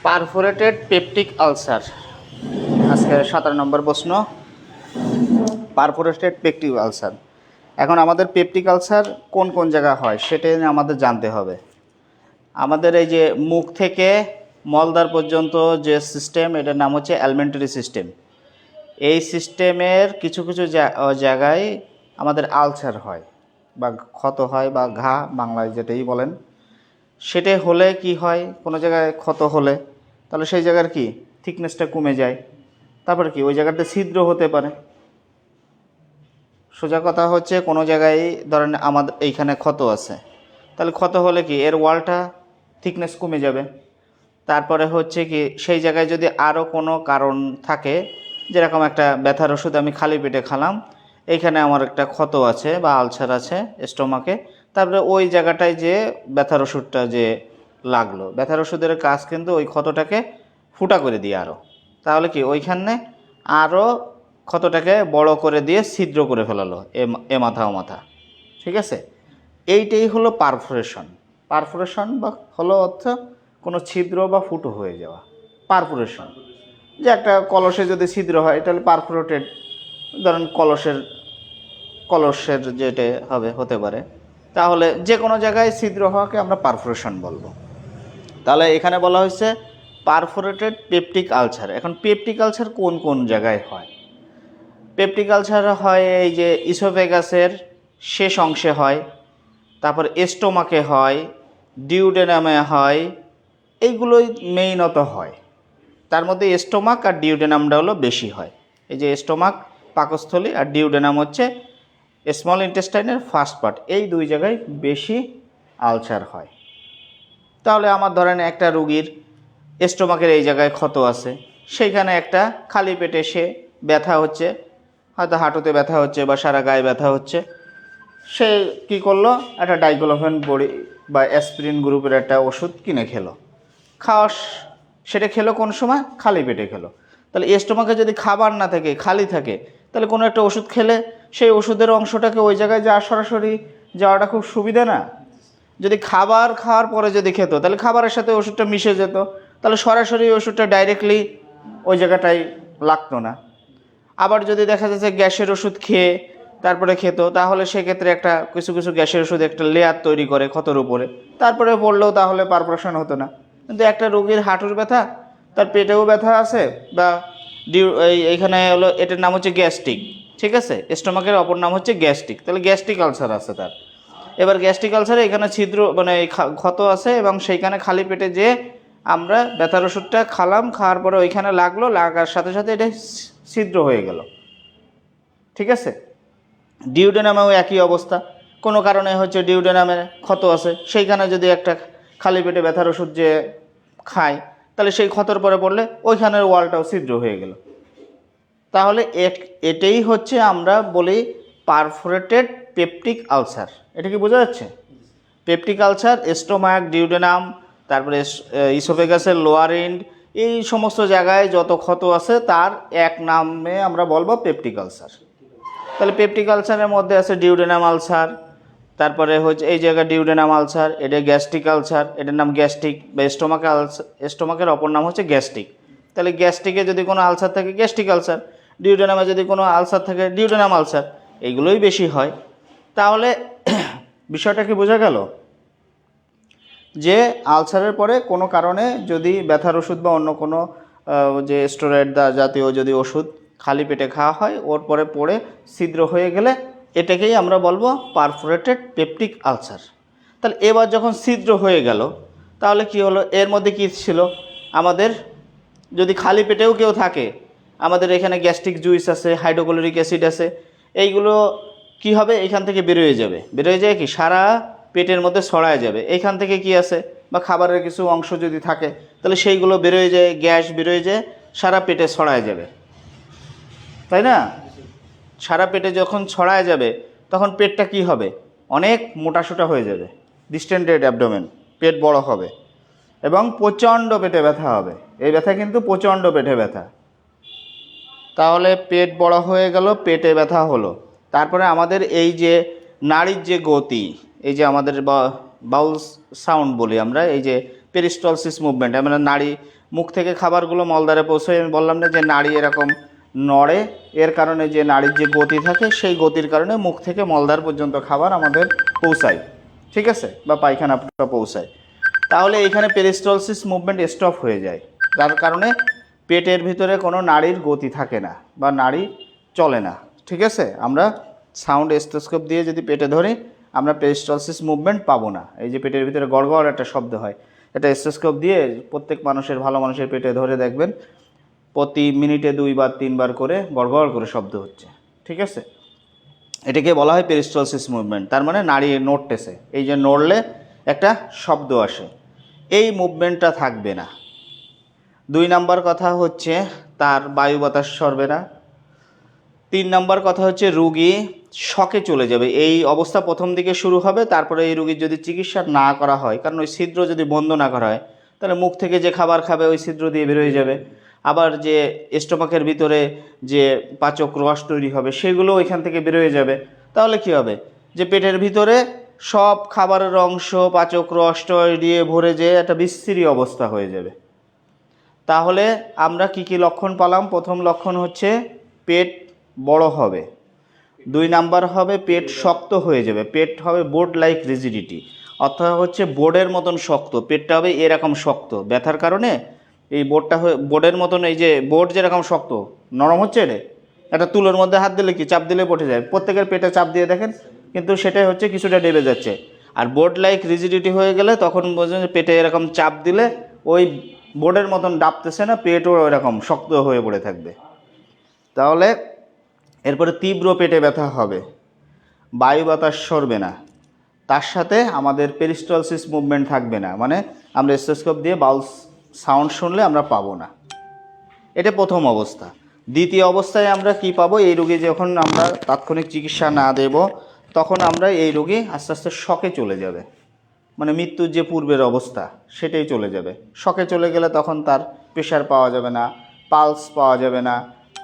Perforated peptic ulcer, আজকে 17 নম্বর প্রশ্ন। Perforated peptic ulcer, এখন আমাদের পেপটিক আলসার কোন কোন জায়গায় হয় সেটা আমাদের জানতে হবে। আমাদের এই যে মুখ থেকে মলদ্বার পর্যন্ত যে সিস্টেম, এটার নাম হচ্ছে অ্যালিমেন্টারি সিস্টেম। এই সিস্টেমের কিছু কিছু জায়গায় আমাদের আলসার হয় বা ক্ষত হয় বা ঘা, বাংলায় যেটাই বলেন। সেটাই হলে কি হয়, কোনো জায়গায় ক্ষত হলে তাহলে সেই জায়গার কি থিকনেসটা কমে যায়। তারপরে কি ওই জায়গাতে ছিদ্র হতে পারে। সোজা কথা হচ্ছে কোনো জায়গায় ধরেন আমাদের এইখানে ক্ষত আছে, তাহলে ক্ষত হলে কি এর ওয়ালটা থিকনেস কমে যাবে। তারপরে হচ্ছে কি সেই জায়গায় যদি আরও কোনো কারণ থাকে, যেরকম একটা ব্যথার ওষুধ আমি খালি পেটে খেলাম, এইখানে আমার একটা ক্ষত আছে বা আলসার আছে স্টোমাকে, তারপরে ওই জায়গাটায় যে ব্যথার ওষুধটা যে লাগলো, ব্যথার ওষুধের কাজ কিন্তু ওই ক্ষতটাকে ফুটা করে দিয়ে আরও, তাহলে কি ওইখানে আরও ক্ষতটাকে বড় করে দিয়ে ছিদ্র করে ফেলালো এ মাথা ও মাথা। ঠিক আছে, এইটাই হলো পারফোরেশন। পারফোরেশন বা হলো অর্থ কোনো ছিদ্র বা ফুটো হয়ে যাওয়া। পারফোরেশন যে একটা কলসে যদি ছিদ্র হয় তাহলে পারফোরেটেড, ধরেন কলসের যেটা হতে পারে, তাহলে যে কোনো জায়গায় ছিদ্র হওয়াকে আমরা পারফোরেশন বলবো। তাহলে এখানে বলা হয়েছে পারফোরেটেড পেপটিক আলসার। এখন পেপটিক আলসার কোন কোন জায়গায় হয়? পেপটিক আলসার হয় এই যে ইসোফেগাসের শেষ অংশে হয়, তারপর স্টোমাকে হয়, ডিউডেনামে হয়, এইগুলোই মেইনত হয়। তার মধ্যে স্টোমাক আর ডিউডেনামটা হলো বেশি হয়। এই যে স্টোমাক পাকস্থলী আর ডিউডেনাম হচ্ছে স্মল ইন্টেস্টাইনের ফার্স্ট পার্ট, এই দুই জায়গায় বেশি আলসার হয়। তাহলে আমার ধরেন একটা রুগীর স্টোমাকের এই জায়গায় ক্ষত আছে, সেইখানে একটা খালি পেটে সে ব্যথা হচ্ছে, হয়তো হাঁটুতে ব্যথা হচ্ছে বা সারা গায়ে ব্যথা হচ্ছে, সে কি করলো, একটা ডাইক্লোফেন বড়ি বা অ্যাসপিরিন গ্রুপের একটা ওষুধ কিনে খেলো। সেটা খেলো কোন সময়? খালি পেটে খেলো। তাহলে স্টোমাকে যদি খাবার না থাকে, খালি থাকে, তাহলে কোনো একটা ওষুধ খেলে সেই ওষুধের অংশটাকে ওই জায়গায় সরাসরি যাওয়াটা খুব সুবিধা না। যদি খাবার খাওয়ার পরে যদি খেত, তাহলে খাবারের সাথে ওষুধটা মিশে যেত, তাহলে সরাসরি ওষুধটা ডাইরেক্টলি ওই জায়গাটায় লাগতো না। আবার যদি দেখা যাচ্ছে গ্যাসের ওষুধ খেয়ে তারপরে খেত, তাহলে সেক্ষেত্রে একটা কিছু কিছু গ্যাসের ওষুধ একটা লেয়ার তৈরি করে ক্ষতর উপরে, তারপরে পড়লেও তাহলে পারফোরেশন হতো না। কিন্তু একটা রোগীর হাঁটুর ব্যথা, তার পেটেও ব্যথা আছে, বা এইখানে হলো, এটার নাম হচ্ছে গ্যাস্ট্রিক। ঠিক আছে, স্টোমাকের অপর নাম হচ্ছে গ্যাস্ট্রিক, তাহলে গ্যাস্ট্রিক আলসার আছে তার। এবার গ্যাস্ট্রিক আলসারে এখানে ছিদ্র মানে ক্ষত আছে, এবং সেইখানে খালি পেটে যে আমরা ব্যথার ওষুধটা খালাম, খাওয়ার পরে ওইখানে লাগলো, লাগার সাথে সাথে এটা ছিদ্র হয়ে গেল। ঠিক আছে, ডিউডেনামেও একই অবস্থা। কোনো কারণে হচ্ছে ডিউডেনামে ক্ষত আছে, সেইখানে যদি একটা খালি পেটে ব্যথার ওষুধ যে খায়, তাহলে সেই ক্ষতর পরে পড়লে ওইখানের ওয়ালটাও ছিদ্র হয়ে গেল। তাহলে এটাই হচ্ছে আমরা বলি পারফোরেটেড পেপটিক আলসার। এটা কি বোঝা যাচ্ছে? পেপটিক আলসার, স্টোমাক, ডিউডেনাম, তারপরে ইসোফেগাসের লোয়ার এন্ড, এই সমস্ত জায়গায় যত ক্ষত আছে তার এক নামে আমরা বলবো পেপটিক আলসার। তাহলে পেপটিক আলসারের মধ্যে আছে ডিউডেনাম আলসার, তারপরে হচ্ছে এই জায়গায় ডিউডেনাম আলসার, এটা গ্যাস্ট্রিক আলসার, এটার নাম গ্যাস্ট্রিক বা স্টোমাক আলসার, স্টোমাকের অপর নাম হচ্ছে গ্যাস্ট্রিক। তাহলে গ্যাস্ট্রিকে যদি কোনো আলসার থাকে গ্যাস্ট্রিক আলসার, ডিউডেনামে যদি কোনো আলসার থাকে ডিউডেনাম আলসার, এইগুলোই বেশি হয়। তাহলে বিষয়টা কি বোঝা গেল যে আলসারের পরে কোনো কারণে যদি ব্যথার ওষুধ বা অন্য কোনো যে স্টেরয়েড জাতীয় যদি ওষুধ খালি পেটে খাওয়া হয়, ওর পরে পড়ে ছিদ্র হয়ে গেলে এটাকেই আমরা বলবো পারফোরেটেড পেপটিক আলসার। তাহলে এবার যখন ছিদ্র হয়ে গেল, তাহলে কি হলো, এর মধ্যে কি ছিল, আমাদের যদি খালি পেটেও কেউ থাকে, আমাদের এখানে গ্যাস্ট্রিক জুইস আছে, হাইড্রোক্লোরিক অ্যাসিড আছে, এইগুলো কি হবে, এখান থেকে বেরোয় যাবে, বেরোয় যায় কি সারা পেটের মধ্যে ছড়ায় যাবে। এইখান থেকে কি আছে, বা খাবারের কিছু অংশ যদি থাকে, তাহলে সেইগুলো বেরোয় যায়, গ্যাস বেরোয় যায়, সারা পেটে ছড়ায় যাবে, তাই না? সারা পেটে যখন ছড়ায় যাবে তখন পেটটা কি হবে, অনেক মোটাসোটা হয়ে যাবে, ডিস্টেন্ডেড অ্যাবডোমেন, পেট বড় হবে এবং প্রচণ্ড পেটে ব্যথা হবে। এই ব্যথা কিন্তু প্রচণ্ড পেটে ব্যথা। তাহলে পেট বড় হয়ে গেল, পেটে ব্যথা হলো। তারপরে আমাদের এই যে নাড়ির যে গতি, এই যে আমাদের বাউল সাউন্ড বলি আমরা, এই যে পেরিস্টলসিস মুভমেন্ট, মানে নাড়ি মুখ থেকে খাবারগুলো মলদ্বারে পৌঁছয়। আমি বললাম না যে নাড়ি এরকম নড়ে, এর কারণে যে নাড়ির যে গতি থাকে সেই গতির কারণে মুখ থেকে মলদ্বার পর্যন্ত খাবার আমাদের পৌঁছায়, ঠিক আছে, বা পায়খানা পৌঁছায়। তাহলে এইখানে পেরিস্টলসিস মুভমেন্ট স্টপ হয়ে যায়, যার কারণে পেটের ভিতরে কোনো নাড়ির গতি থাকে না বা নাড়ি চলে না, ঠিক আছে। আমরা সাউন্ড স্টেথোস্কোপ দিয়ে যদি পেটে ধরি আমরা পেরিস্টলসিস মুভমেন্ট পাবো না। এই যে পেটের ভিতরে গড়গড় একটা শব্দ হয়, এটা স্টেথোস্কোপ দিয়ে প্রত্যেক মানুষের, ভালো মানুষের পেটে ধরে দেখবেন প্রতি মিনিটে 2 বার 3 বার করে গড়গড় করে শব্দ হচ্ছে, ঠিক আছে। এটাকে বলা হয় পেরিস্টলসিস মুভমেন্ট, তার মানে নাড়ি নড়তেছে। এই যে নড়লে একটা শব্দ আসে, এই মুভমেন্টটা থাকবে না। 2 নাম্বার কথা হচ্ছে তার বায়ু বাতাস সরবে না। 3 নাম্বার কথা হচ্ছে রুগী শকে চলে যাবে। এই অবস্থা প্রথম দিকে শুরু হবে, তারপরে এই রুগীর যদি চিকিৎসা না করা হয়, কারণ ওই ছিদ্র যদি বন্ধ না করা হয় তাহলে মুখ থেকে যে খাবার খাবে ওই ছিদ্র দিয়ে বের হয়ে যাবে। আবার যে স্টোমাকের ভিতরে যে পাচক রস তৈরি হবে সেগুলো ওইখান থেকে বের হয়ে যাবে। তাহলে কি হবে, যে পেটের ভিতরে সব খাবারের অংশ পাচক রস দিয়ে ভরে যেয়ে একটা বিশ্রী অবস্থা হয়ে যাবে। তাহলে আমরা কি কি লক্ষণ পেলাম? প্রথম লক্ষণ হচ্ছে পেট বড় হবে। 2 নাম্বার হবে পেট শক্ত হয়ে যাবে, পেট হবে বোর্ড লাইক রিজিডিটি, অর্থাৎ হচ্ছে বোর্ডের মতন শক্ত, পেটটা হবে এরকম শক্ত ব্যথার কারণে। এই বোর্ডটা বোর্ডের মতন, এই যে বোর্ড যেরকম শক্ত নরম হচ্ছে, রে একটা তুলোর মধ্যে হাত দিলে কি চাপ দিলে পড়ে যায়, প্রত্যেকের পেটে চাপ দিয়ে দেখেন, কিন্তু সেটাই হচ্ছে কিছুটা ডেবে যাচ্ছে। আর বোর্ড লাইক রিজিডিটি হয়ে গেলে তখন বোঝেন যে পেটে এরকম চাপ দিলে ওই বোর্ডের মতন ডাবতেছে না, পেটও এরকম শক্ত হয়ে পড়ে থাকবে। তাহলে এরপরে তীব্র পেটে ব্যথা হবে, বায়ু বাতাস সরবে না, তার সাথে আমাদের পেরিস্টলসিস মুভমেন্ট থাকবে না, মানে আমরা স্টেথোস্কোপ দিয়ে বাউল সাউন্ড শুনলে আমরা পাবো না। এটা প্রথম অবস্থা। দ্বিতীয় অবস্থায় আমরা কি পাবো? এই রোগী যখন আমরা তাৎক্ষণিক চিকিৎসা না দেব তখন আমরা এই রোগী আস্তে আস্তে শকে চলে যাবে, মানে মৃত্যুর যে পূর্বের অবস্থা সেটাই চলে যাবে। শকে চলে গেলে তখন তার প্রেশার পাওয়া যাবে না, পালস পাওয়া যাবে না,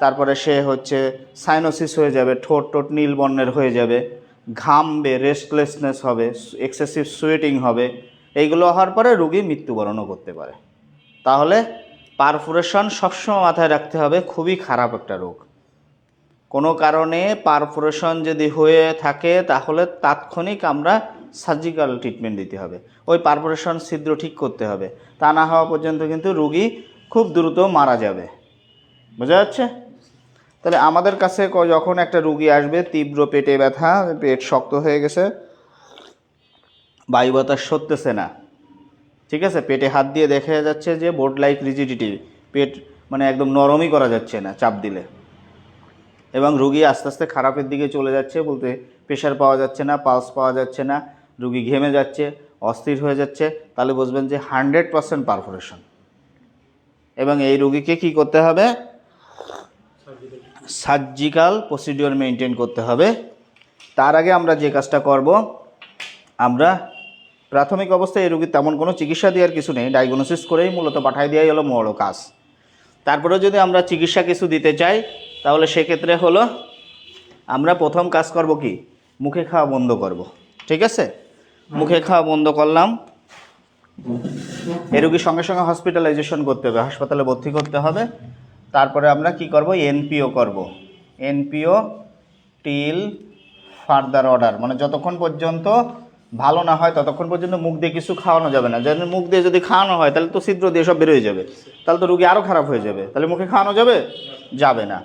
তারপরে সে হচ্ছে সাইনোসিস হয়ে যাবে, ঠোঁট নীল বর্ণের হয়ে যাবে, ঘামবে, রেস্টলেসনেস হবে, এক্সেসিভ সোয়েটিং হবে। এইগুলো হওয়ার পরে রোগী মৃত্যুবরণও করতে পারে। তাহলে পারফোরেশন সবসময় মাথায় রাখতে হবে, খুবই খারাপ একটা রোগ। কোনো কারণে পারফোরেশন যদি হয়ে থাকে তাহলে তাৎক্ষণিক আমরা সার্জিক্যাল ট্রিটমেন্ট দিতে হবে, ওই পারফোরেশন ছিদ্র ঠিক করতে হবে। তা না হওয়া পর্যন্ত কিন্তু রোগী খুব দ্রুত মারা যাবে। বোঝা যাচ্ছে? তাহলে আমাদের কাছে যখন একটা রোগী আসবে তীব্র পেটে ব্যথা, পেট শক্ত হয়ে গেছে, বায়ু বাতাস সরতেছে না, ঠিক আছে, পেটে হাত দিয়ে দেখা যাচ্ছে যে বোর্ড লাইক রিজিডিটি, পেট মানে একদম নরমই করা যাচ্ছে না চাপ দিলে, এবং রোগী আস্তে আস্তে খারাপের দিকে চলে যাচ্ছে, বলতে প্রেশার পাওয়া যাচ্ছে না, পালস পাওয়া যাচ্ছে না, রোগী ঘেমে যাচ্ছে, অস্থির হয়ে যাচ্ছে, তাহলে বুঝবেন যে 100% পারফোরেশন। এবং এই রোগীকে কি করতে হবে? সার্জিক্যাল প্রসিডিওর মেনটেন করতে হবে। তার আগে আমরা যে কাজটা করব, আমরা প্রাথমিক অবস্থায় এই রোগীর তেমন কোনো চিকিৎসা দেওয়ার কিছু নেই, ডায়াগনোসিস করেই মূলত পাঠাই দেওয়াই হলো বড় কাজ। তারপরে যদি আমরা চিকিৎসা কিছু দিতে চাই তাহলে সেক্ষেত্রে হলো আমরা প্রথম কাজ করব কি, মুখে খাওয়া বন্ধ করব, ঠিক আছে। মুখে খাওয়া বন্ধ করলাম, এই রোগীর সঙ্গে সঙ্গে হসপিটালাইজেশন করতে হবে, হাসপাতালে ভর্তি করতে হবে। তারপরে আমরা কি করব? এনপিও করব, এনপিও টিল ফার্দার অর্ডার, মানে যতক্ষণ পর্যন্ত ভালো না হয় ততক্ষণ পর্যন্ত মুখ দিয়ে কিছু খাওয়ানো যাবে না। যেন মুখ দিয়ে যদি খাওয়ানো হয় তাহলে তো ছিদ্র দিয়ে সব বেরোয় যাবে, তাহলে তো রোগী আরও খারাপ হয়ে যাবে, তাহলে মুখে খাওয়ানো যাবে? যাবে না।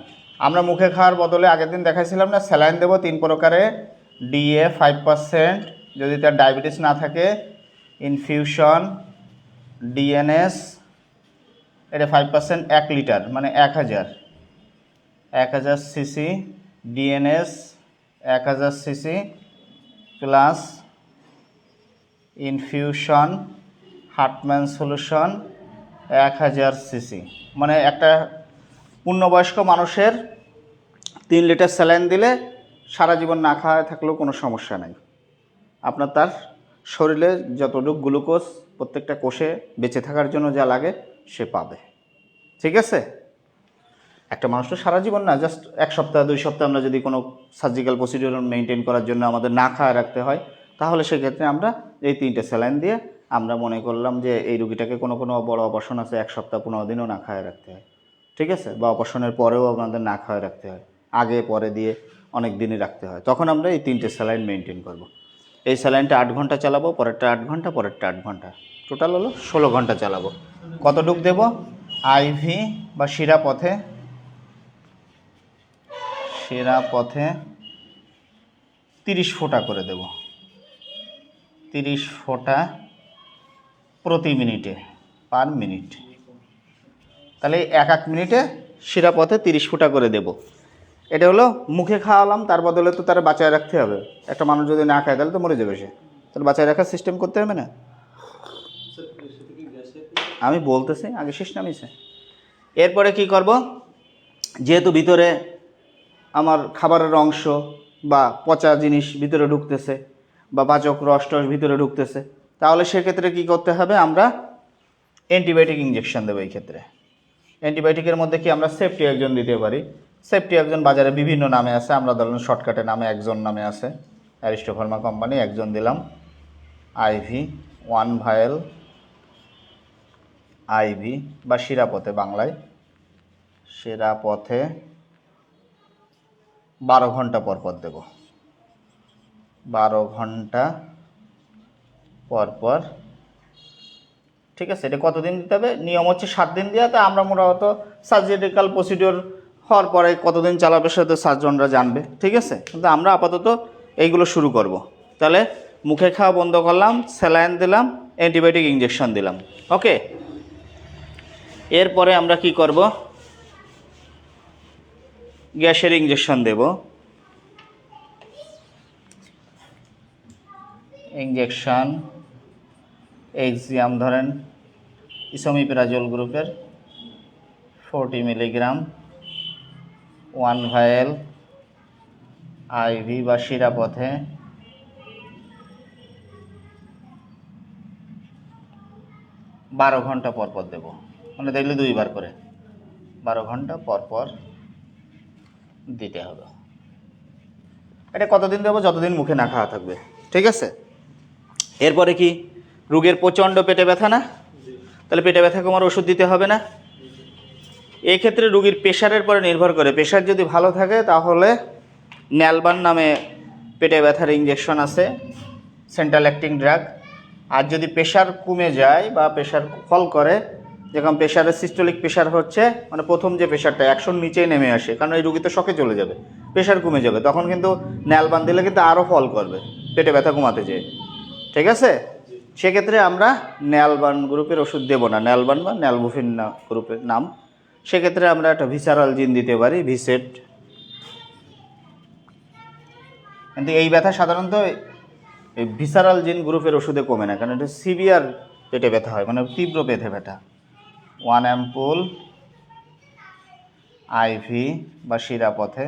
আমরা মুখে খাওয়ার বদলে আগের দিন দেখাইছিলাম না, স্যালাইন দেবো 3 প্রকারে, ডিএ 5%, যদি তার ডায়াবেটিস না থাকে, ইনফিউশন, ডিএনএস, এটা 5%, 1 লিটার মানে 1000 CC, DNS 1000 CC plus infusion হার্টম্যান solution 1000 CC, মানে একটা পূর্ণবয়স্ক মানুষের 3 লিটার স্যালাইন দিলে সারা জীবন না খাওয়া থাকলেও কোনো সমস্যা নাই। আপনার তার শরীরে যতটুকু গ্লুকোজ প্রত্যেকটা কোষে বেঁচে থাকার জন্য যা লাগে সে পাবে। ঠিক আছে? একটা মানুষ তো সারা জীবন না, জাস্ট 1 সপ্তাহ 2 সপ্তাহ আমরা যদি কোনো সার্জিক্যাল প্রসিডিওর মেনটেন করার জন্য আমাদের না খাওয়া রাখতে হয়, তাহলে সেক্ষেত্রে আমরা এই 3টে স্যালাইন দিয়ে আমরা মনে করলাম যে এই রুগীটাকে কোনো বড় অপারেশন আছে 1 সপ্তাহ 15 দিনও না খাওয়া রাখতে হয়। ঠিক আছে? বা অপারেশনের পরেও আমাদের না খাওয়া রাখতে হয়, আগে পরে দিয়ে অনেক দিনই রাখতে হয়, তখন আমরা এই 3টে স্যালাইন মেনটেন করব। এই স্যালাইনটা 8 ঘন্টা চালাবো, পরেরটা 8 ঘন্টা, পরেরটা 8 ঘন্টা, টোটাল হলো 16 ঘন্টা চালাবো। কতটুক দেব? আইভি বা শিরা পথে 30 ফোঁটা করে দেব। 30 ফোঁটা প্রতি মিনিটে, পার মিনিট। তাহলে 1 মিনিটে শিরা পথে 30 ফোঁটা করে দেব। এটা হলো মুখে খাওয়ালাম, তার বদলে তো তারা বাঁচায় রাখতে হবে। একটা মানুষ যদি না খায় তাহলে তো মরে যাবে সে, তাহলে বাঁচায় রাখার সিস্টেম করতে হবে না? আমি বলতেছি, আগে শেষ নামিয়েছে। এরপরে কি করব? যেহেতু ভিতরে আমার খাবারের অংশ বা পচা জিনিস ভিতরে ঢুকতেছে বা পাচক রস টস ভিতরে ঢুকতেছে, তাহলে সেক্ষেত্রে কি করতে হবে? আমরা অ্যান্টিবায়োটিক ইঞ্জেকশন দেবো। এই ক্ষেত্রে অ্যান্টিবায়োটিকের মধ্যে কি আমরা সেফটি একজন দিতে পারি। সেফটি একজন বাজারে বিভিন্ন নামে আছে, আমরা ধরুন শর্টকাটে নামে একজন নামে আছে, অ্যারিস্টো ফার্মা কোম্পানি, একজন দিলাম। আইভি 1 ভায়েল, আইভি বা শিরাপথে, বাংলায় শিরাপথে 12 ঘন্টা পর পর দেব। 12 ঘন্টা পর পর। ঠিক আছে? এটা কতদিন দিতে হবে? নিয়ম হচ্ছে 7 দিন দেওয়া। তা আমরা মোটামুটি সার্জিক্যাল প্রসিডিওর হওয়ার পরে কতদিন চালাবে সেটা সার্জনরা জানবে। ঠিক আছে? কিন্তু আমরা আপাতত এইগুলো শুরু করব। তাহলে মুখে খাওয়া বন্ধ করলাম, স্যালাইন দিলাম, অ্যান্টিবায়োটিক ইঞ্জেকশন দিলাম। ওকে, এরপরে আমরা কি করব? গ্যাসের ইঞ্জেকশন দেব। ইঞ্জেকশন এক্সিয়াম ধরেন ইসোমিপ্রাজোল গ্রুপের 40 মিলিগ্রাম, 1 ভায়েল, আইভি বা শিরাপথে 12 ঘন্টা পর পর দেবো। মানে দেখলে 2 বার করে 12 ঘন্টা পর পর দিতে হবে। এটা কতদিন দেবো? যতদিন মুখে না খাওয়া থাকবে। ঠিক আছে? এরপরে কি? রোগের প্রচণ্ড পেটে ব্যথা না? তাহলে পেটে ব্যথা কমার ওষুধ দিতে হবে না? এই ক্ষেত্রে রোগীর প্রেশারের পরে নির্ভর করে। প্রেশার যদি ভালো থাকে তাহলে ন্যালবান নামে পেটে ব্যথার ইঞ্জেকশন আছে, সেন্ট্রাল অ্যাক্টিং ড্রাগ। আর যদি প্রেশার কমে যায় বা প্রেশার ফল করে, যেরকম প্রেশারের সিস্টোলিক প্রেশার হচ্ছে মানে প্রথম যে প্রেশারটা 100 নিচেই নেমে আসে, কারণ এই রোগী তো শকে চলে যাবে, প্রেশার কমে যাবে, তখন কিন্তু ন্যালবান দিলে কিন্তু আরও ফল করবে পেটে ব্যথা কমাতে যেয়ে। ঠিক আছে? সেক্ষেত্রে আমরা ন্যালবান গ্রুপের ওষুধ দেব না, ন্যালবান বা ন্যালবুফিন না গ্রুপের নাম। সেক্ষেত্রে আমরা একটা ভিসারাল জিন দিতে পারি, ভিসেট। কিন্তু এই ব্যথা সাধারণত এই ভিসারাল জিন গ্রুপের ওষুধে কমে না, কারণ এটা সিভিয়ার পেটে ব্যথা হয়, মানে তীব্র পেটে ব্যথা। 1 অ্যাম্পুল আইভি বা শিরাপথে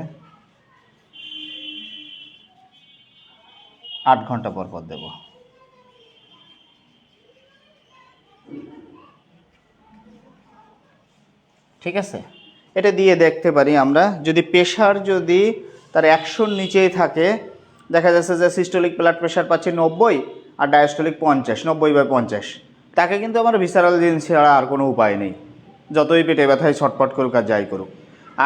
8 ঘন্টা পর পর দেব। ঠিক আছে? এটা দিয়ে দেখতে পারি আমরা, যদি প্রেশার যদি তার 100 নিচেই থাকে, দেখা যাচ্ছে যে সিস্টোলিক ব্লাড প্রেশার পাচ্ছি 90 আর ডায়াস্টোলিক 50, 90/50, তাকে কিন্তু আমার ভিসারাল জিন ছাড়া আর কোনো উপায় নেই, যতই পেটে ব্যথায় ছটফট করুক আর যাই করুক।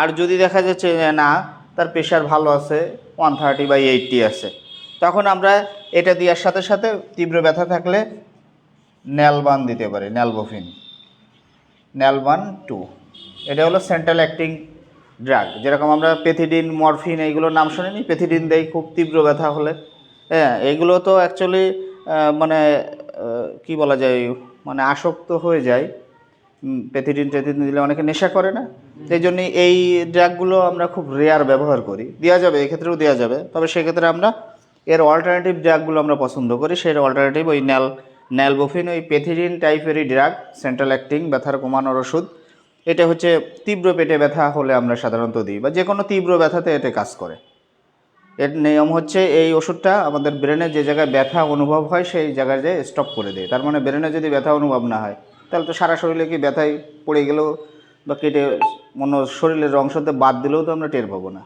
আর যদি দেখা যাচ্ছে যে না, তার প্রেশার ভালো আছে, 130/80 আছে, তখন আমরা এটা দেওয়ার সাথে সাথে তীব্র ব্যথা থাকলে ন্যালবান দিতে পারি, ন্যালবোফিন, ন্যালবান 2। এটা হলো সেন্ট্রাল অ্যাক্টিং ড্রাগ। যেরকম আমরা পেথিডিন, মরফিন এইগুলোর নাম শুনিনি? পেথিডিন দেয় খুব তীব্র ব্যথা হলে। হ্যাঁ, এইগুলো তো অ্যাকচুয়ালি মানে কি বলা যায়, মানে আসক্ত হয়ে যায়। পেথিডিন দিলে অনেকে নেশা করে না, এই জন্যই এই ড্রাগগুলো আমরা খুব রেয়ার ব্যবহার করি। দেওয়া যাবে, এক্ষেত্রেও দেওয়া যাবে, তবে সেক্ষেত্রে আমরা এর অল্টারনেটিভ ড্রাগগুলো আমরা পছন্দ করি। সেই অল্টারনেটিভ ওই ন্যালবোফিন, ওই পেথিডিন টাইপেরই ড্রাগ, সেন্ট্রাল অ্যাক্টিং ব্যথার কমানোর ওষুধ। এটা হচ্ছে তীব্র পেটে ব্যথা হলে আমরা সাধারণত দিই, বা যে কোনো তীব্র ব্যথাতে এটা কাজ করে। এর নিয়ম হচ্ছে এই ওষুধটা আমাদের ব্রেনে যে জায়গায় ব্যথা অনুভব হয় সেই জায়গায় যে স্টপ করে দেয়। তার মানে ব্রেনে যদি ব্যথা অনুভব না হয় তাহলে তো সারা শরীরে কি ব্যথায় পড়ে গেলেও বা কেটে অন্য শরীরের অংশতে বাদ দিলেও তো আমরা টের পাবো না।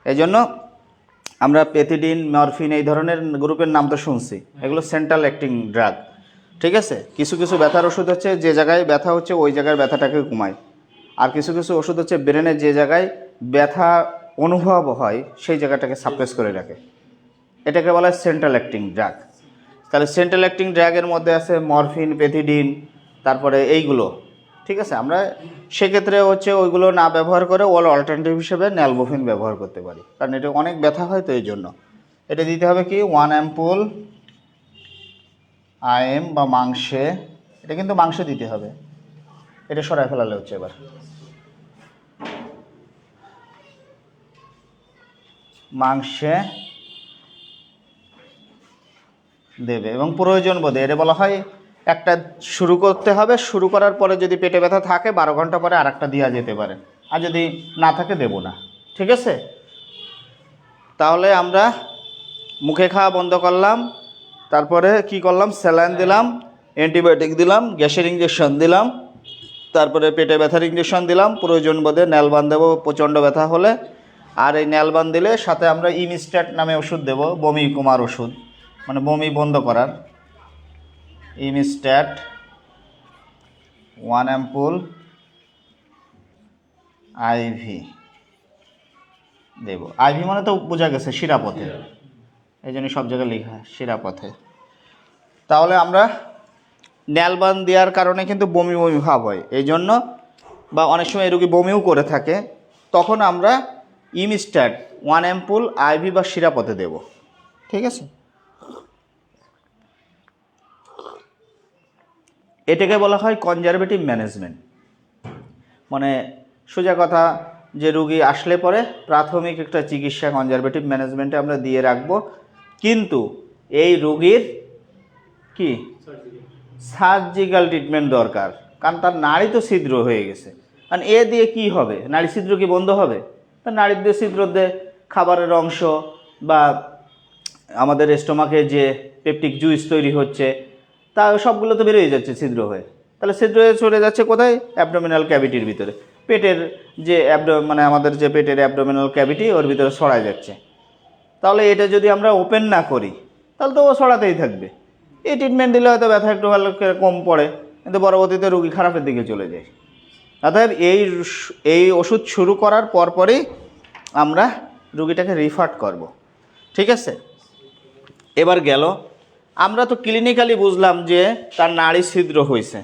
এই জন্য আমরা পেথিডিন, মরফিন এই ধরনের গ্রুপের নাম তো শুনছি, এগুলো সেন্ট্রাল অ্যাক্টিং ড্রাগ। ঠিক আছে, কিছু কিছু ব্যথার ওষুধ হচ্ছে যে জায়গায় ব্যথা হচ্ছে ওই জায়গার ব্যথাটাকে কমায়, আর কিছু কিছু ওষুধ হচ্ছে ব্রেনের যে জায়গায় ব্যথা অনুভব হয় সেই জায়গাটাকে সাপ্রেস করে রাখে, এটাকে বলা হয় সেন্ট্রাল অ্যাক্টিং ড্রাগ। তাহলে সেন্ট্রাল অ্যাক্টিং ড্রাগের মধ্যে আছে মরফিন, পেথিডিন, তারপরে এইগুলো। ঠিক আছে, আমরা সেক্ষেত্রে হচ্ছে ওইগুলো না ব্যবহার করে অল্টারনেটিভ হিসেবে ন্যালবোফিন ব্যবহার করতে পারি, কারণ এটা অনেক ব্যথা হয় তো এই জন্য। এটা দিতে হবে কি 1 অ্যাম্পুল আইএম বা মাংসে, এটা কিন্তু মাংসে দিতে হবে, এটা সরাই ফেলালে হচ্ছে এবার মাংসে দেবে এবং প্রয়োজন বোধে, এটা বলা হয় একটা শুরু করতে হবে, শুরু করার পরে যদি পেটে ব্যথা থাকে 12 ঘন্টা পরে আরেকটা দেওয়া যেতে পারে, আর যদি না থাকে দেব না। ঠিক আছে, তাহলে আমরা মুখে খাওয়া বন্ধ করলাম, তারপরে কি করলাম, স্যালাইন দিলাম, অ্যান্টিবায়োটিক দিলাম, গ্যাসের ইঞ্জেকশন দিলাম, তারপরে পেটে ব্যথার ইঞ্জেকশন দিলাম, প্রয়োজন বোধে ন্যালবান দেবো প্রচণ্ড ব্যথা হলে। আর এই ন্যালবান দিলে সাথে আমরা ইমিস্ট্যাট নামে ওষুধ দেবো, বমি কমার ওষুধ, মানে বমি বন্ধ করার। ইমিস্ট্যাট 1 অ্যাম্পুল আইভি দেব। আইভি মানে তো বোঝা গেছে শিরাপথে, এই জন্য সব জায়গায় লেখা শিরাপথে। তাহলে আমরা ন্যালবান দেওয়ার কারণে কিন্তু বমি বমি ভাব হয় এই জন্য, বা অনেক সময় এই রোগী বমিও করে থাকে, তখন আমরা ইমিস্ট্যাট 1 অ্যাম্পুল আইভি বা শিরাপথে দেব। ঠিক আছে, এটাকে বলা হয় কনজারভেটিভ ম্যানেজমেন্ট। মানে সোজা কথা, যে রুগী আসলে পরে প্রাথমিক একটা চিকিৎসা কনজারভেটিভ ম্যানেজমেন্টে আমরা দিয়ে রাখবো, কিন্তু এই রুগীর কি সার্জিক্যাল ট্রিটমেন্ট দরকার, কারণ তার নাড়ি তো ছিদ্র হয়ে গেছে। কারণ এ দিয়ে কি হবে, নাড়ি ছিদ্র কি বন্ধ হবে? তার নাড়ির দিয়ে ছিদ্র দিয়ে খাবারের অংশ বা আমাদের স্টোমাকে যে পেপটিক জুইস তৈরি হচ্ছে তা সবগুলো তো বেরিয়ে যাচ্ছে ছিদ্র হয়ে। তাহলে ছিদ্র হয়ে চলে যাচ্ছে কোথায়? অ্যাবডোমিনাল ক্যাভিটির ভিতরে, পেটের যে মানে আমাদের যে পেটের অ্যাবডোমিনাল ক্যাভিটি ওর ভিতরে ছড়ায় যাচ্ছে। তাহলে এটা যদি আমরা ওপেন না করি তাহলে তো ও ছড়াতেই থাকবে। এই ট্রিটমেন্ট দিলে হয়তো ব্যথা একটু ভালো কম পড়ে, কিন্তু পরবর্তীতে রোগী খারাপের দিকে চলে যায়। অতএব এই ওষুধ শুরু করার পরপরই আমরা রুগীটাকে রিফার করব। ঠিক আছে, এবার গেল, আমরা তো ক্লিনিক্যালি বুঝলাম যে তার নাড়ি ছিদ্র হয়েছে।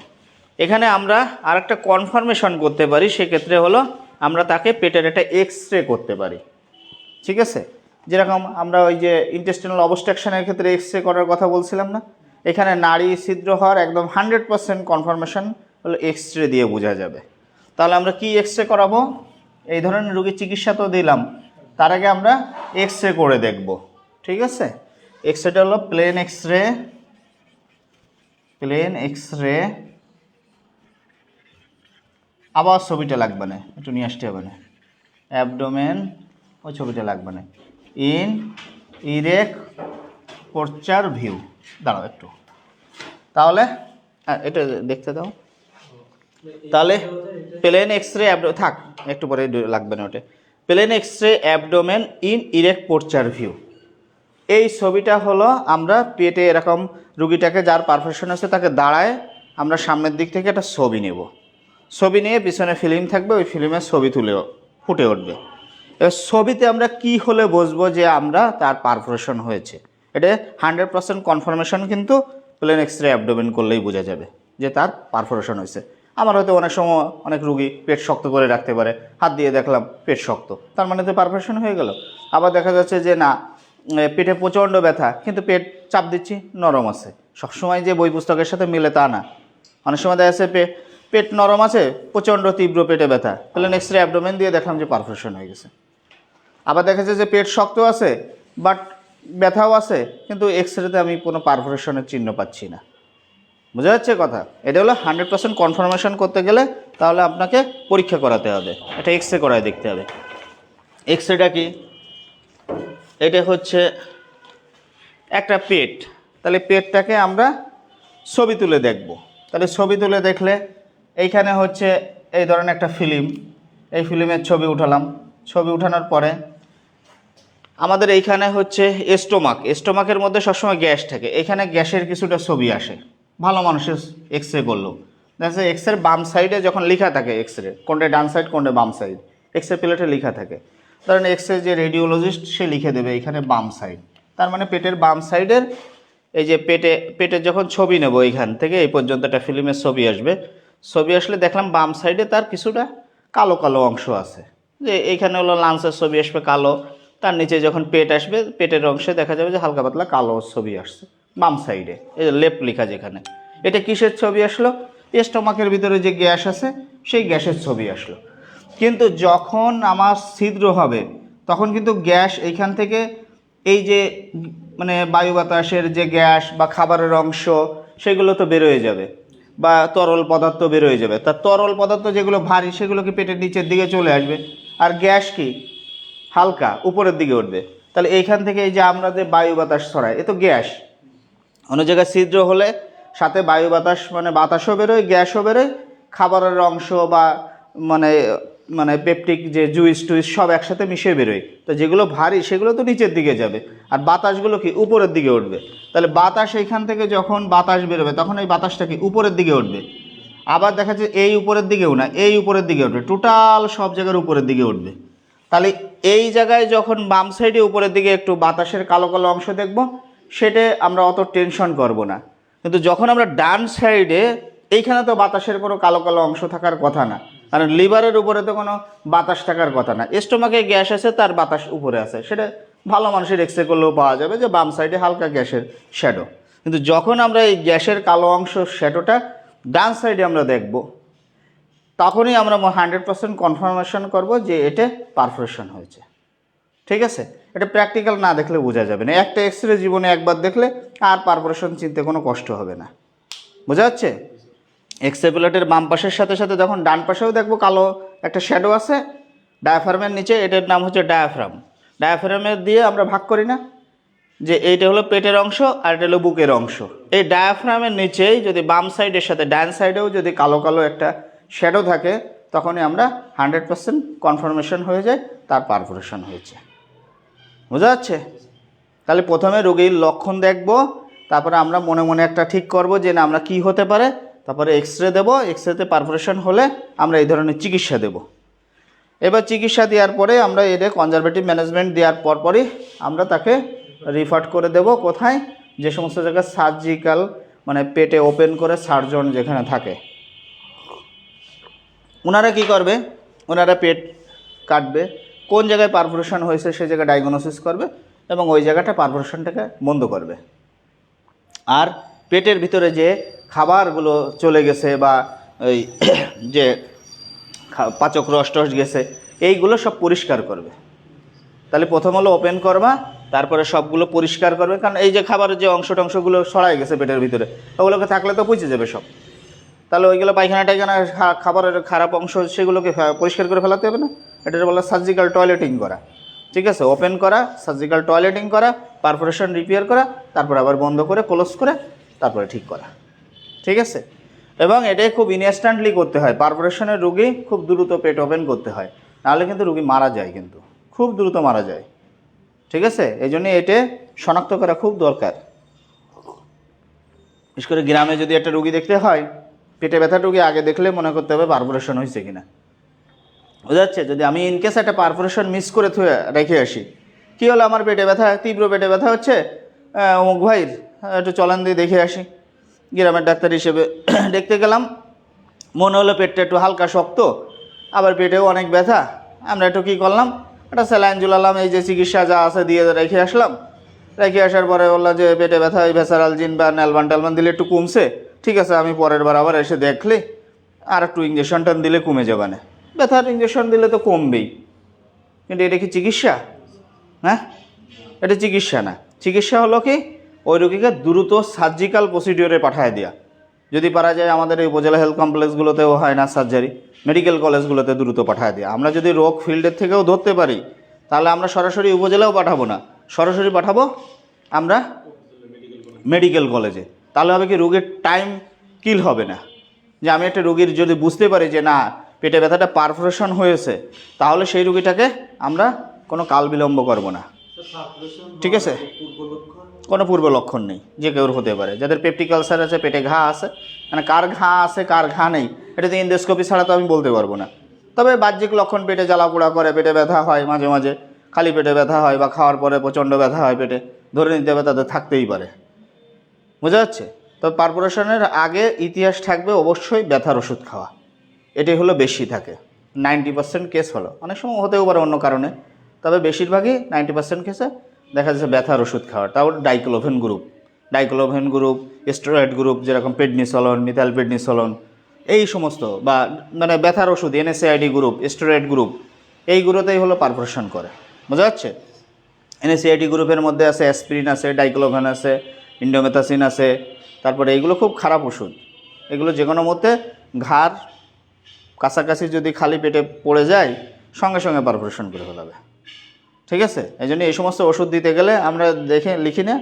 এখানে আমরা আর একটা কনফার্মেশন করতে পারি, সেক্ষেত্রে হলো আমরা তাকে পেটের একটা এক্স-রে করতে পারি। ঠিক আছে, যেরকম আমরা ওই যে ইন্টেস্টিনাল অবস্ট্রাকশনের ক্ষেত্রে এক্স-রে করার কথা বলছিলাম না, এখানে নাড়ি ছিদ্র হওয়ার একদম 100% কনফার্মেশন হলো এক্স-রে দিয়ে বোঝা যাবে। তাহলে আমরা কি এক্স-রে করাবো? এই ধরনের রোগীর চিকিৎসা তো দিলাম, তার আগে আমরা এক্স-রে করে দেখব। ঠিক আছে, এক্স-রেটা হলো প্লেন এক্স-রে, আবার ছবিটা লাগবে না, একটু নিয়ে আসতে হবে না, অ্যাবডোমেন ওই ছবিটা লাগবে না, ইন ইরেক পোর্চার ভিউ, দাঁড়াও একটু, তাহলে এটা দেখতে দাও। তাহলে প্লেন এক্স-রে থাক, একটু পরে লাগবে না ওটা, plain X-ray abdomen in erect posture view. এই ছবিটা হলো আমরা পেটে এরকম রুগীটাকে যার পারফেকশন আছে তাকে দাঁড়ায় আমরা সামনের দিক থেকে একটা ছবি নেব, ছবি নিয়ে পিছনে ফিল্ম থাকবে, ওই ফিল্মের ছবি তুলে ফুটে উঠবে। এবার ছবিতে আমরা কি হলে বুঝবো যে আমরা তার পারফোরেশন হয়েছে? এটা 100% কনফার্মেশন কিন্তু প্লেন এক্স-রে অ্যাবডোমেন করলেই বোঝা যাবে যে তার পারফোরেশন হয়েছে। আমার হয়তো অনেক সময় অনেক রুগী পেট শক্ত করে রাখতে পারে, হাত দিয়ে দেখলাম পেট শক্ত, তার মানে তো পারফোরেশন হয়ে গেল। আবার দেখা যাচ্ছে যে না, পেটে প্রচণ্ড ব্যথা কিন্তু পেট চাপ দিচ্ছি নরম আছে, সবসময় যে বই পুস্তকের সাথে মিলে তা না। অনেক সময় দেখা যাচ্ছে পেট নরম আছে, প্রচণ্ড তীব্র পেটে ব্যথা, প্লেন এক্স-রে অ্যাবডোমেন দিয়ে দেখলাম যে পারফোরেশন হয়ে গেছে। আবার দেখা যাচ্ছে যে পেট শক্ত আছে বাট ব্যথাও আছে, কিন্তু এক্স-রেতে আমি কোনো পারফোরেশনের চিহ্ন পাচ্ছি না। বোঝা যাচ্ছে কথা? এটা হলো 100% কনফার্মেশন করতে গেলে তাহলে আপনাকে পরীক্ষা করাতে হবে, এটা এক্স-রে করায় দেখতে হবে। এক্স-রেটা কি? এটা হচ্ছে একটা পেট, তাহলে পেটটাকে আমরা ছবি তুলে দেখব। তাহলে ছবি তুলে দেখলে এইখানে হচ্ছে এই ধরনের একটা ফিল্ম, এই ফিল্মের ছবি উঠালাম। ছবি উঠানোর পরে আমাদের এইখানে হচ্ছে স্টোমাকের মধ্যে সবসময় গ্যাস থাকে, এখানে গ্যাসের কিছুটা ছবি আসে। ভালো মানুষের এক্স রে করলো দেখা যাচ্ছে এক্স রে বাম সাইডে যখন লেখা থাকে, এক্স রে কোনটা ডান সাইড কোনটা বাম সাইড, এক্স রে প্লেটে লেখা থাকে। ধরেন এক্স রে যে রেডিওলজিস্ট সে লিখে দেবে এখানে বাম সাইড, তার মানে পেটের বাম সাইডের এই যে পেটের যখন ছবি নেব এইখান থেকে এই পর্যন্ত একটা ফিল্মের ছবি আসবে। ছবি আসলে দেখলাম বাম সাইডে তার কিছুটা কালো কালো অংশ আছে, যে এইখানে হলো লাঞ্চের ছবি আসবে কালো, তার নিচে যখন পেট আসবে পেটের অংশে দেখা যাবে যে হালকা পাতলা কালো ছবি আসছে বাম সাইডে, এই যে লেফট লেখা যেখানে। এটা কিসের ছবি আসলো? স্টোমাকের ভিতরে যে গ্যাস আছে সেই গ্যাসের ছবি আসলো। কিন্তু যখন আমার ছিদ্র হবে তখন কিন্তু গ্যাস এইখান থেকে এই যে মানে বায়ু বাতাসের যে গ্যাস বা খাবারের অংশ সেগুলো তো বেরোয় যাবে, বা তরল পদার্থ বেরোয় যাবে। তা তরল পদার্থ যেগুলো ভারী সেগুলো কি পেটের নিচের দিকে চলে আসবে, আর গ্যাস কি হালকা উপরের দিকে উঠবে। তাহলে এইখান থেকে এই যে আমরা যে বায়ু বাতাস ছড়ায় এ তো গ্যাস, অন্য জায়গায় ছিদ্র হলে সাথে বায়ু বাতাস মানে বাতাসও বেরোয় গ্যাসও বেরোয়, খাবারের অংশ বা মানে মানে পেপটিক যে জুইস টুইস সব একসাথে মিশে বেরোয়। তো যেগুলো ভারী সেগুলো তো নিচের দিকে যাবে, আর বাতাসগুলো কি উপরের দিকে উঠবে। তাহলে বাতাস এইখান থেকে যখন বাতাস বেরোবে তখন এই বাতাসটা কি উপরের দিকে উঠবে। আবার দেখা যাচ্ছে এই উপরের দিকেও না, এই উপরের দিকে উঠবে, টোটাল সব জায়গার উপরের দিকে উঠবে। তাহলে এই জায়গায় যখন বাম সাইডে উপরের দিকে একটু বাতাসের কালো কালো অংশ দেখব সেটা আমরা অত টেনশন করব না। কিন্তু যখন আমরা ডান সাইডে এইখানে তো বাতাসের কোনো কালো কালো অংশ থাকার কথা না, কারণ লিভারের উপরে তো কোনো বাতাস থাকার কথা না। স্টোমাকে গ্যাস আছে তার বাতাস উপরে আছে, সেটা ভালো মানুষের এক্স রে করলেও পাওয়া যাবে যে বাম সাইডে হালকা গ্যাসের শ্যাডো। কিন্তু যখন আমরা এই গ্যাসের কালো অংশ শ্যাডোটা ডান সাইডে আমরা দেখব তখনই আমরা 100% কনফার্মেশন করব যে এটা পারফোরেশন হয়েছে। ঠিক আছে, এটা প্র্যাকটিক্যাল না দেখলে বোঝা যাবে না। একটা এক্স রে জীবনে একবার দেখলে আর পারফোরেশন চিনতে কোনো কষ্ট হবে না। বোঝা যাচ্ছে? এক্স রে প্লেটের বাম পাশের সাথে সাথে যখন ডান পাশেও দেখবো কালো একটা শ্যাডো আছে ডায়াফ্রামের নিচে, এটার নাম হচ্ছে ডায়াফ্রাম। ডায়াফ্রামের দিয়ে আমরা ভাগ করি না যে এইটা হলো পেটের অংশ আর এটা হলো বুকের অংশ। এই ডায়াফ্রামের নিচেই যদি বাম সাইডের সাথে ডান সাইডেও যদি কালো কালো একটা শ্যাডো থাকে তখনই আমরা 100% কনফার্মেশন হয়ে যায় তার পারফোরেশন হয়েছে। বোঝা যাচ্ছে? তাহলে প্রথমে রোগীর লক্ষণ দেখব, তারপরে আমরা মনে মনে একটা ঠিক করব যে না আমরা কি হতে পারে, তারপরে এক্স রে দেবো, এক্স রেতে পারফোরেশন হলে আমরা এই ধরনের চিকিৎসা দেব। এবার চিকিৎসা দেওয়ার পরে আমরা এদের কনজারভেটিভ ম্যানেজমেন্ট দেওয়ার পরপরই আমরা তাকে রিফার করে দেব কোথায়, যে সমস্ত জায়গায় সার্জিক্যাল মানে পেটে ওপেন করে সার্জন যেখানে থাকে ওনারা কি করবে, ওনারা পেট কাটবে, কোন জায়গায় পারফোরেশন হয়েছে সেই জায়গায় ডায়াগনোসিস করবে এবং ওই জায়গাটা পারফোরেশনটাকে বন্ধ করবে। আর পেটের ভিতরে যে খাবারগুলো চলে গেছে বা ওই যে পাচক রস টস গেছে এইগুলো সব পরিষ্কার করবে। তাহলে প্রথম হলো ওপেন করবা, তারপরে সবগুলো পরিষ্কার করবে, কারণ এই যে খাবারের যে অংশগুলো ছড়াই গেছে পেটের ভিতরে ওগুলোকে থাকলে তো পচে যাবে সব। তাহলে ওইগুলো পায়খানা টাইখানা খাবারের খারাপ অংশ সেগুলোকে পরিষ্কার করে ফেলাতে হবে না, এটা বলা সার্জিক্যাল টয়লেটিং করা। ঠিক আছে, ওপেন করা, সার্জিক্যাল টয়লেটিং করা, পারফোরেশন রিপেয়ার করা, তারপর আবার বন্ধ করে ক্লোজ করে তারপরে ঠিক করা। ঠিক আছে, এবং এটাই খুব ইনস্ট্যান্টলি করতে হয়। পারফোরেশনের রুগী খুব দ্রুত পেট ওপেন করতে হয়, নাহলে কিন্তু রুগী মারা যায়, কিন্তু খুব দ্রুত মারা যায়। ঠিক আছে, এই জন্য এটা শনাক্ত করা খুব দরকার। বিশেষ করে গ্রামে যদি একটা রুগী দেখতে হয়, পেটে ব্যথার রুগী আগে দেখলে মনে করতে হবে পারফোরেশন হয়েছে কিনা। বোঝা যাচ্ছে? যদি আমি ইনকেস একটা পারফোরেশন মিস করে রেখে আসি, কী হলো আমার পেটে ব্যথা, তীব্র পেটে ব্যথা হচ্ছে, অমুক ভাইর একটু চলেন দিয়ে দেখে আসি, গ্রামের ডাক্তার হিসেবে দেখতে গেলাম, মনে হলো পেটটা একটু হালকা শক্ত, আবার পেটেও অনেক ব্যথা, আমরা একটু কী করলাম, একটা স্যালাইন ঝুলালাম, এই যে চিকিৎসা যা আছে দিয়ে রেখে আসলাম। রেখে আসার পরে বললাম যে পেটে ব্যথা এই ভেসারালজিন বা ন্যালবান টালবান দিলে একটু কমছে, ঠিক আছে আমি পরের বার আবার এসে দেখলে আর একটু ইঞ্জেকশন টান দিলে কমে যাবে না। ব্যথার ইঞ্জেকশন দিলে তো কমবেই, কিন্তু এটা কি চিকিৎসা? হ্যাঁ, এটা চিকিৎসা না। চিকিৎসা হলো কি ওই রোগীকে দ্রুত সার্জিক্যাল প্রসিডিওরে পাঠিয়ে দেওয়া। যদি পারা যায় আমাদের এই উপজেলা হেলথ কমপ্লেক্সগুলোতেও হয় না সার্জারি, মেডিকেল কলেজগুলোতে দ্রুত পাঠিয়ে দেওয়া। আমরা যদি রোগ ফিল্ডের থেকেও ধরতে পারি তাহলে আমরা সরাসরি উপজেলাও পাঠাবো না, সরাসরি পাঠাবো আমরা মেডিকেল কলেজে। তাহলে হবে কি, রোগীর টাইম কিল হবে না। যে আমি একটা রোগীর যদি বুঝতে পারি যে না পেটে ব্যথাটা পারফোরেশন হয়েছে, তাহলে সেই রোগীটাকে আমরা কোনো কাল বিলম্ব করব না। ঠিক আছে, কোনো পূর্ব লক্ষণ নেই, যে কেউর হতে পারে। যাদের পেপটিক আলসার আছে, পেটে ঘা আছে, মানে কার ঘা আছে কার ঘা নেই এটা তো এন্ডোস্কোপি ছাড়া তো আমি বলতে পারবো না। তবে বাহ্যিক লক্ষণ পেটে জ্বালা পোড়া করে, পেটে ব্যথা হয় মাঝে মাঝে, খালি পেটে ব্যথা হয় বা খাওয়ার পরে প্রচণ্ড ব্যথা হয় পেটে, ধরে নিতে হবে তাদের থাকতেই পারে। বোঝা যাচ্ছে? তবে পারফোরেশনের আগে ইতিহাস থাকবে অবশ্যই ব্যথার ওষুধ খাওয়া, এটাই হলো বেশি থাকে। 90% কেস হলো, অনেক সময় হতেও পারে অন্য কারণে, তবে বেশিরভাগই 90% কেসে দেখা যাচ্ছে ব্যথার ওষুধ খাওয়ার। তাও ডাইক্লোফেন গ্রুপ, স্টেরয়েড গ্রুপ, যেরকম পেডনিসলন, মিথাইলপেডনিসলন, এই সমস্ত বা মানে ব্যথার ওষুধ এনএসএআইডি গ্রুপ, স্টেরয়েড গ্রুপ, এইগুলোতেই হলো পারফোরেশন করে। বোঝা যাচ্ছে? এনএসএআইডি গ্রুপের মধ্যে আছে অ্যাসপিরিন আছে, ডাইক্লোফেন আছে, ইন্ডোমেথাসিন আছে। তারপরে এইগুলো খুব খারাপ ওষুধ, এগুলো যে কোনো মতে ঘাড় কাছাকাছি যদি খালি পেটে পড়ে যায় সঙ্গে সঙ্গে পারফোরেশন করে ফেলাবে। ঠিক আছে, এই জন্য এই সমস্ত ওষুধ দিতে গেলে আমরা লিখি না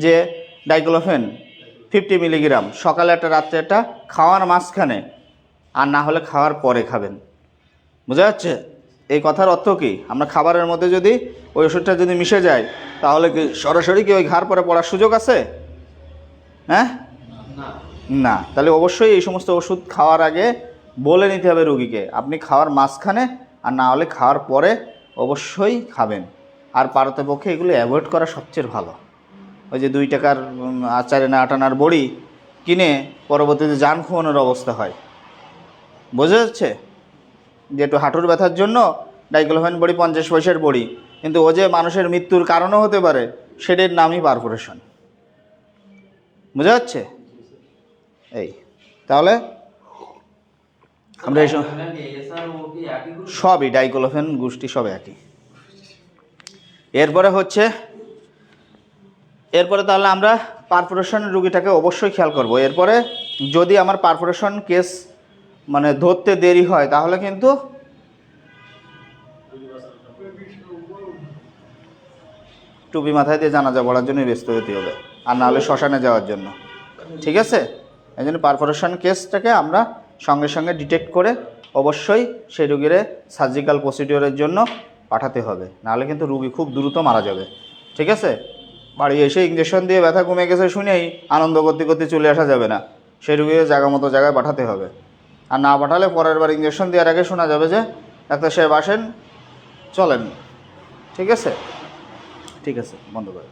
যে ডাইক্লোফেন 50 মিলিগ্রাম সকালে একটা রাত্রে একটা, খাওয়ার মাঝখানে, আর না হলে খাওয়ার পরে খাবেন। বোঝা যাচ্ছে? এই কথার অর্থ কি, আমরা খাবারের মধ্যে যদি ওই ওষুধটা যদি মিশে যায় তাহলে কি সরাসরি কি ওই ঘাড় পরে পড়ার সুযোগ আছে? হ্যাঁ, না। তাহলে অবশ্যই এই সমস্ত ওষুধ খাওয়ার আগে বলে নিতে হবে রোগীকে, আপনি খাওয়ার মাঝখানে আর না হলে খাওয়ার পরে অবশ্যই খাবেন। আর পারতপক্ষে এগুলো অ্যাভয়েড করা সবচেয়ে ভালো। ওই যে 2 টাকার আচারে না আটানার বড়ি কিনে পরবর্তীতে জান খোয়ানোর অবস্থা হয়। বোঝা যাচ্ছে? যে একটু হাঁটুর ব্যথার জন্য ডাইক্লোফেন বড়ি 50 পয়সার বড়ি, কিন্তু ও যে মানুষের মৃত্যুর কারণও হতে পারে, সেটার নামই পারফোরেশন। বোঝা যাচ্ছে? এই তাহলে আমরা এই সবই ডাইক্লোফেন গোষ্ঠী সব একই। এরপরে তাহলে আমরা পারফোরেশন রোগীটাকে অবশ্যই খেয়াল করব। এরপরে যদি আমার পারফোরেশন কেস মানে ধরতে দেরি হয় তাহলে কিন্তু টুপি মাথায় দিয়ে জানাজা পড়ার জন্য ব্যস্ত হতে হবে, আর না হলে শ্মশানে যাওয়ার জন্য। ঠিক আছে, এই জন্য পারফোরেশন কেসটাকে আমরা সঙ্গে সঙ্গে ডিটেক্ট করে অবশ্যই সেই রুগীর সার্জিক্যাল প্রসিডিওরের জন্য পাঠাতে হবে, নাহলে কিন্তু রুগী খুব দ্রুত মারা যাবে। ঠিক আছে, বাড়ি এসে ইঞ্জেকশন দিয়ে ব্যথা কমে গেছে শুনেই আনন্দ করতে করতে চলে আসা যাবে না, সেই রুগীকে জায়গা মতো জায়গায় পাঠাতে হবে। আর না পাঠালে পরের বার ইঞ্জেকশন দেওয়ার আগে শোনা যাবে যে ডাক্তার সাহেব আসেন, চলেন। ঠিক আছে, ঠিক আছে, বন্ধ করে।